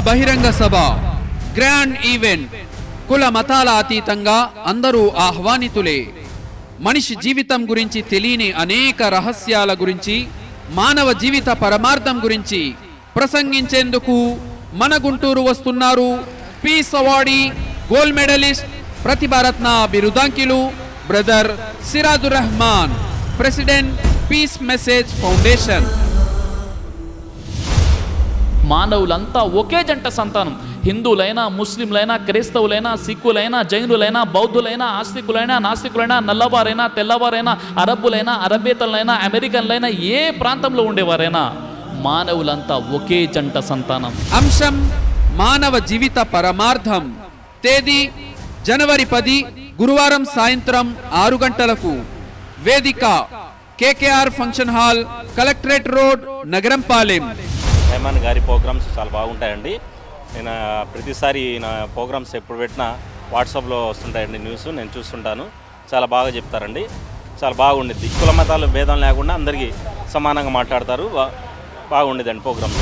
బహిరంగ సభ, grand event. కుల మతాల అతీతంగా అందరూ ఆహ్వానితులే. మనిషి జీవితం గురించి తెలియని అనేక రహస్యాల గురించి, మానవ జీవిత పరమార్థం గురించి ప్రసంగించేందుకు మన గుంటూరు వస్తున్నారు పీస్ అవార్డీ, గోల్డ్ మెడలిస్ట్, ప్రతిభారత్న బిరుదాంకిలు brother Sirajur Rehman, president peace message foundation. మానవులంతా ఒకే జంట సంతానం. హిందువులైనా, ముస్లింలైనా, క్రైస్తవులైనా, సిక్కులైనా, జైనులైనా, బౌద్ధులైనా, ఆస్తికులైనా, నాస్తికులైనా, నల్లవారైనా, తెల్లవారైనా, అరబ్బులైనా, అరబేతలైనా, అమెరికన్లైనా, ఏ ప్రాంతంలో ఉండేవారైనా మానవులంతా ఒకే జంట సంతానం. అంశం మానవ జీవిత పరమార్థం. తేదీ జనవరి 10 గురువారం సాయంత్రం 6 గంటలకు. వేదిక KKR function hall, collectorate road, Nagarampalem. Rahman గారి ప్రోగ్రామ్స్ చాలా బాగుంటాయండి. నేను ప్రతిసారి నా ప్రోగ్రామ్స్ ఎప్పుడు పెట్టినా వాట్సాప్లో వస్తుంటాయండి న్యూస్, నేను చూస్తుంటాను. చాలా బాగా చెప్తారండి, చాలా బాగుండిద్ది. కుల మతాలు భేదం లేకుండా అందరికీ సమానంగా మాట్లాడతారు. బాగుండేదండి ప్రోగ్రామ్.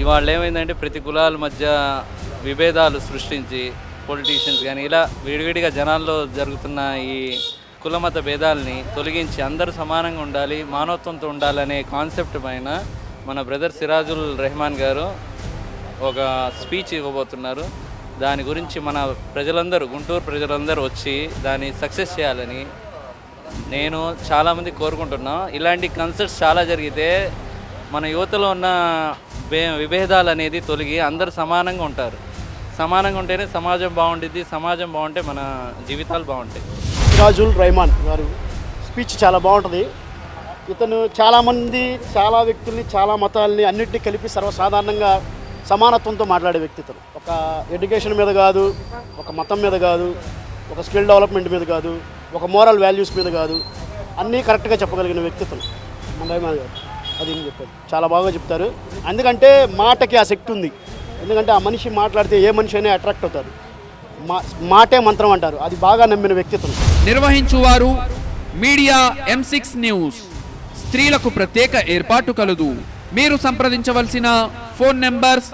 ఇవాళ ఏమైందంటే ప్రతి కులాల మధ్య విభేదాలు సృష్టించి పొలిటీషియన్స్ కానీ ఇలా విడివిడిగా జనాల్లో జరుగుతున్న ఈ కులమత భేదాలని తొలగించి అందరూ సమానంగా ఉండాలి, మానవత్వంతో ఉండాలనే కాన్సెప్ట్ పైన మన బ్రదర్ సిరాజుల్ రెహమాన్ గారు ఒక స్పీచ్ ఇవ్వబోతున్నారు. దాని గురించి మన ప్రజలందరూ, గుంటూరు ప్రజలందరూ వచ్చి దాన్ని సక్సెస్ చేయాలని నేను చాలామంది కోరుకుంటున్నాం. ఇలాంటి కన్సర్ట్స్ చాలా జరిగితే మన యువతలో ఉన్న విభేదాలు అనేది తొలగి అందరూ సమానంగా ఉంటారు. సమానంగా ఉంటేనే సమాజం బాగుంటుంది, సమాజం బాగుంటే మన జీవితాలు బాగుంటాయి. సిరాజుల్ రెహమాన్ గారు స్పీచ్ చాలా బాగుంటుంది. ఇతను చాలామంది, చాలా వ్యక్తుల్ని, చాలా మతాలని అన్నింటినీ కలిపి సర్వసాధారణంగా సమానత్వంతో మాట్లాడే వ్యక్తి ఇతను. ఒక ఎడ్యుకేషన్ మీద కాదు, ఒక మతం మీద కాదు, ఒక స్కిల్ డెవలప్మెంట్ మీద కాదు, ఒక మోరల్ వాల్యూస్ మీద కాదు, అన్నీ కరెక్ట్గా చెప్పగలిగిన వ్యక్తి ఇతను మన రెహమాన్ గారు. అది ఏం చెప్పారు, చాలా బాగా చెప్తారు. ఎందుకంటే మాటకి ఆ శక్తి ఉంది. ఎందుకంటే ఆ మనిషి మాట్లాడితే ఏ మనిషి అయినా అట్రాక్ట్ అవుతారు. మాటే మంత్రం అంటారు, అది బాగా నమ్మిన వ్యక్తిత్వం. నిర్వహించువారు మీడియా M6 న్యూస్. స్త్రీలకు ప్రత్యేక ఏర్పాటు కలదు. మీరు సంప్రదించవలసిన ఫోన్ నెంబర్స్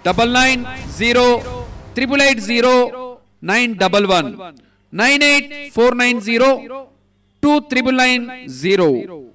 9908809111 9849029990.